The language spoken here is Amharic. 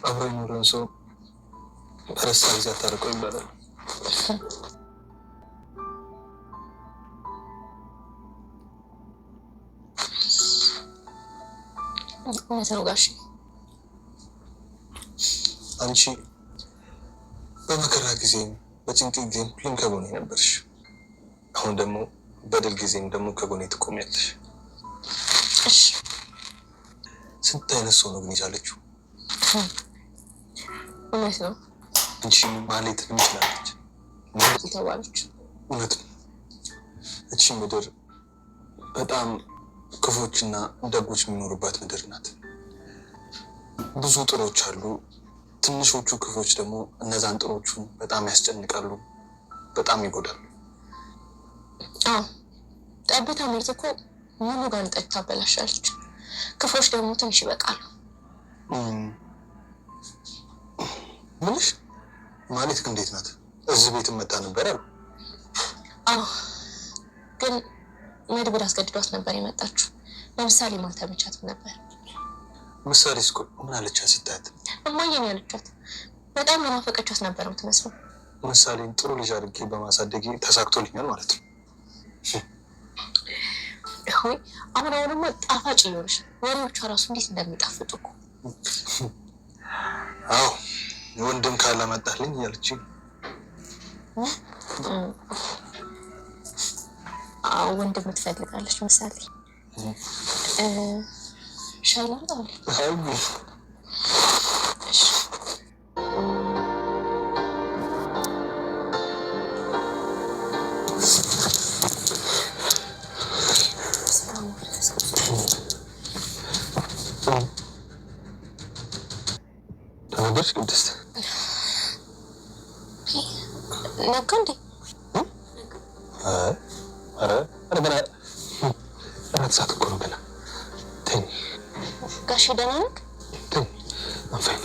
አብሮ የኖረን ሰው በረሳ ጊዜ አታርቀው ይባላል። እውነት ነው ጋሽ። አንቺ በመከራ ጊዜም በጭንቅ ጊዜም ሁሌም ከጎኔ ነበርሽ። አሁን ደግሞ በድል ጊዜም ደግሞ ከጎኔ ትቆሚያለሽ። እሺ ስንት አይነት ሰው ነው ግን ይዛለችው? እውነት ነው። አንቺ ማለት ምን ትላለች? ተባለች። እውነት ነው። እቺ ምድር በጣም ክፎችና ደጎች የሚኖሩባት ምድር ናት። ብዙ ጥሮች አሉ። ትንሾቹ ክፎች ደግሞ እነዛን ጥሮቹን በጣም ያስጨንቃሉ፣ በጣም ይጎዳሉ። ጠብታ ምርት እኮ ሙሉ ጋር ጠጅ ታበላሻለች። ክፎች ደግሞ ትንሽ ይበቃሉ። ምንሽ ማለት እንዴት ናት? እዚህ ቤት መጣ ነበር አሉ። ግን መድብር አስገድዷት ነበር የመጣችው። ለምሳሌ ማታ ብቻትም ነበር። ምሳሌ እስኮ ምን አለቻት ስታያት? እማዬን ያለቻት በጣም ለማፈቀቻት ነበር የምትመስለው። ምሳሌን ጥሩ ልጅ አድርጌ በማሳደጌ ተሳክቶልኛል ማለት ነው። ሆይ አሁንማ ጣፋጭ ይሆንሽ። ወሬዎቿ ራሱ እንዴት እንደሚጣፍጡ እኮ። አዎ ወንድም ካላመጣልኝ እያለች ወንድም ትፈልጋለች ምሳሌ። ሻይ ላምጣልህ? እሺ ተናገርሽ ቅድስት? ነጋ እንዴ? ኧረ ገና እራት ሰዓት እኮ ነው ገና። ተኝ ጋሼ ደህና ነህ? ተኝ አንፋይን